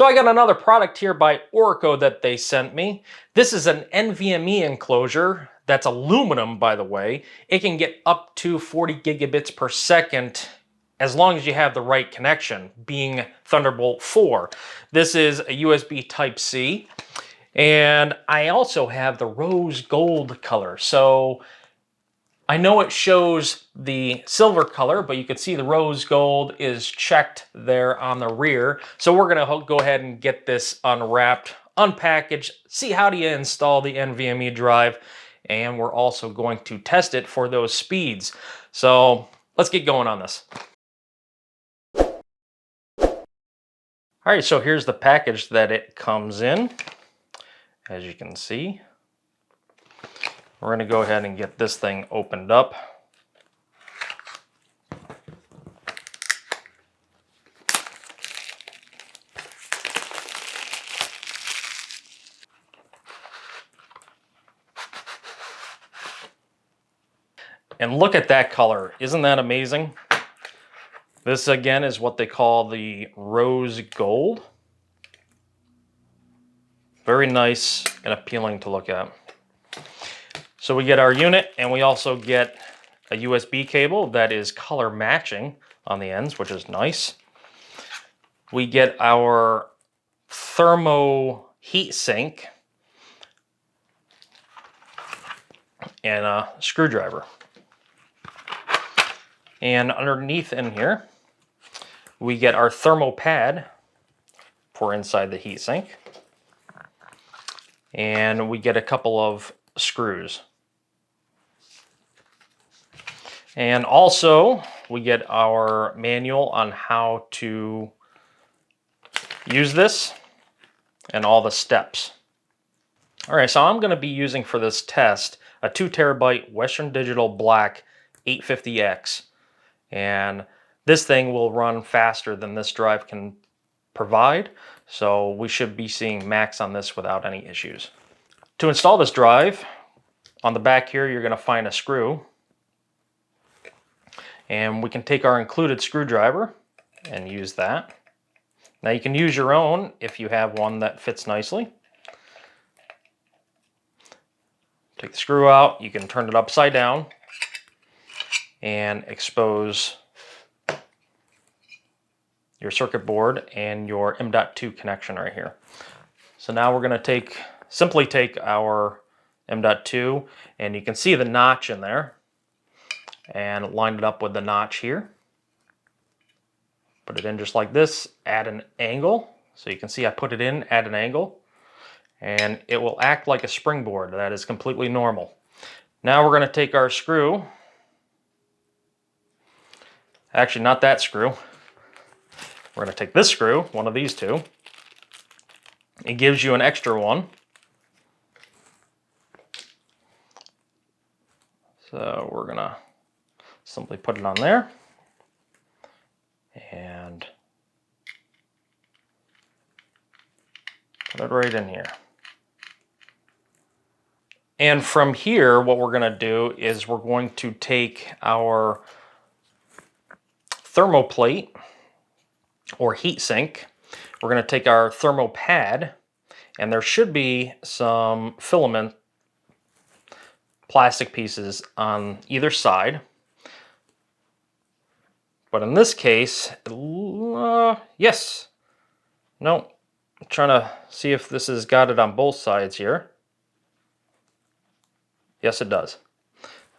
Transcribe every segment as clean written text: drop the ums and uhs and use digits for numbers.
So I got another product here by Orico that they sent me. This is an NVMe enclosure that's aluminum, by the way. It can get up to 40 gigabits per second as long as you have the right connection, being Thunderbolt 4. This is a USB Type-C, and I also have the rose gold color. So I know it shows the silver color, but you can see the rose gold is checked there on the rear. So we're gonna go ahead and get this unwrapped, unpackaged, see how do you install the NVMe drive, and we're also going to test it for those speeds. So let's get going on this. All right, so here's the package that it comes in. As you can see, we're going to go ahead and get this thing opened up. And look at that color. Isn't that amazing? This again is what they call the rose gold. Very nice and appealing to look at. So we get our unit, and we also get a USB cable that is color matching on the ends, which is nice. We get our thermo heat sink and a screwdriver. And underneath in here, we get our thermo pad for inside the heatsink. And we get a couple of screws. And also, we get our manual on how to use this and all the steps. All right, so I'm going to be using for this test a 2 terabyte Western Digital Black 850X. And this thing will run faster than this drive can provide, so we should be seeing max on this without any issues. To install this drive, on the back here you're going to find a screw, and we can take our included screwdriver and use that. Now you can use your own if you have one that fits nicely. Take the screw out, you can turn it upside down and expose your circuit board and your M.2 connection right here. So now we're going to simply take our M.2, and you can see the notch in there, and line it up with the notch here. Put it in just like this, add an angle. So you can see I put it in at an angle, and it will act like a springboard. That is completely normal. Now we're going to take our screw. Actually, not that screw. We're going to take this screw, one of these two. It gives you an extra one. So we're going to simply put it on there. And put it right in here. And from here, what we're going to do is we're going to take our thermoplate or heat sink. We're going to take our thermo pad, and there should be some filament plastic pieces on either side. But in this case, yes. No, I'm trying to see if this has got it on both sides here. Yes, it does.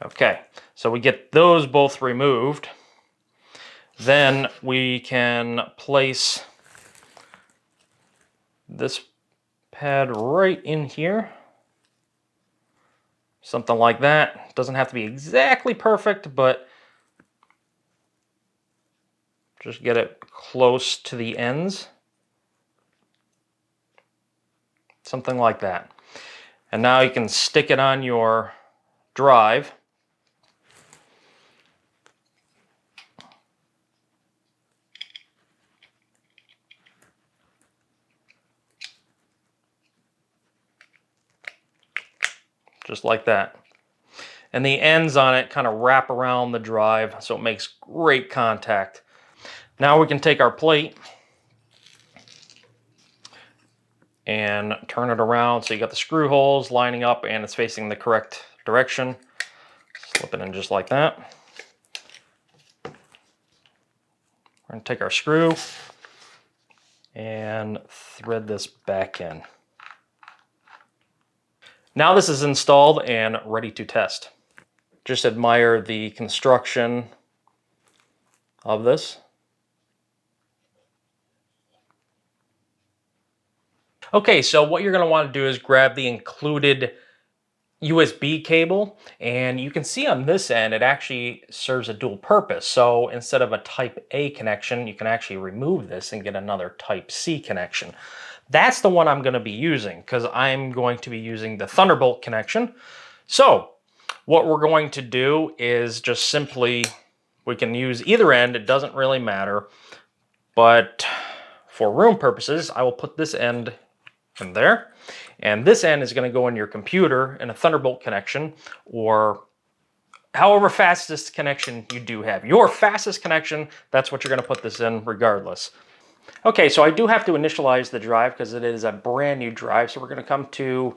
Okay, so we get those both removed. Then we can place this pad right in here. Something like that. Doesn't have to be exactly perfect, but just get it close to the ends. Something like that. And now you can stick it on your drive. Just like that. And the ends on it kind of wrap around the drive, so it makes great contact. Now we can take our plate and turn it around so you got the screw holes lining up and it's facing the correct direction. Slip it in just like that. We're going to take our screw and thread this back in. Now this is installed and ready to test. Just admire the construction of this. Okay, so what you're going to want to do is grab the included USB cable, and you can see on this end it actually serves a dual purpose. So instead of a Type A connection, you can actually remove this and get another Type C connection. That's the one I'm going to be using because I'm going to be using the Thunderbolt connection. So what we're going to do is just simply, we can use either end, it doesn't really matter, but for room purposes, I will put this end in there, and this end is going to go in your computer in a Thunderbolt connection, or however fast this connection you do have. Your fastest connection, that's what you're going to put this in regardless. Okay, so I do have to initialize the drive because it is a brand new drive, so we're going to come to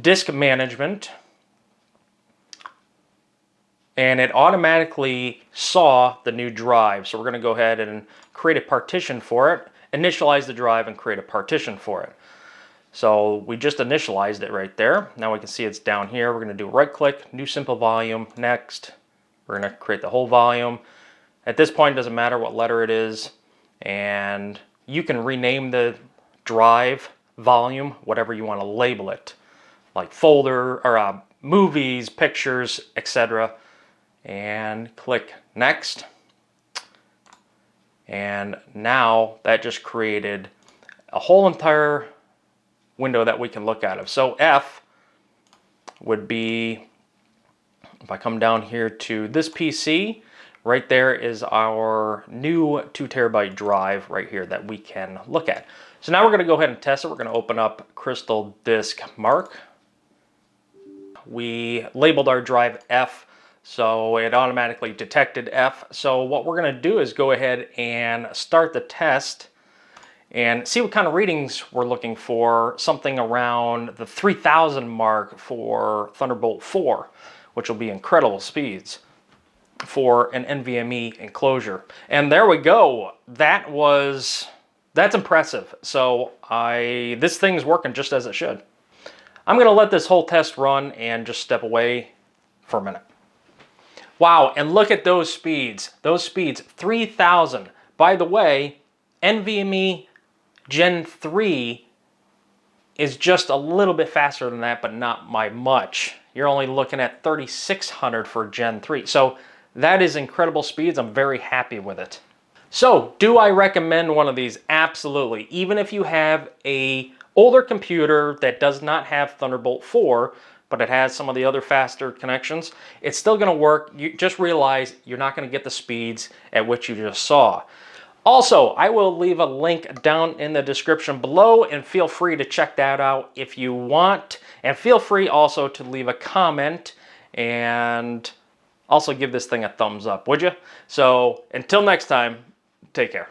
Disk Management, and it automatically saw the new drive, so we're going to go ahead and create a partition for it, initialize the drive, and create a partition for it. So we just initialized it right there. Now we can see it's down here. We're going to do right click, new simple volume, next. We're going to create the whole volume. At this point, it doesn't matter what letter it is, and you can rename the drive volume, whatever you want to label it, like folder or movies, pictures, etc. And click next. And now that just created a whole entire window that we can look out of. So F would be, if I come down here to this PC, right there is our new 2 terabyte drive right here that we can look at. So now we're going to go ahead and test it. We're going to open up Crystal Disk Mark. We labeled our drive F, so it automatically detected F. So what we're going to do is go ahead and start the test and see what kind of readings we're looking for, something around the 3000 mark for Thunderbolt 4, which will be incredible speeds for an NVMe enclosure. And there we go. That's impressive. So this thing's working just as it should. I'm going to let this whole test run and just step away for a minute. Wow, and look at those speeds. Those speeds, 3000. By the way, NVMe Gen 3 is just a little bit faster than that, but not by much. You're only looking at 3600 for Gen 3. So that is incredible speeds. I'm very happy with it. So do I recommend one of these? Absolutely. Even if you have a older computer that does not have Thunderbolt 4, but it has some of the other faster connections, it's still going to work. You just realize you're not going to get the speeds at which you just saw. Also, I will leave a link down in the description below, and feel free to check that out if you want. And feel free also to leave a comment and also give this thing a thumbs up, would you? So until next time, take care.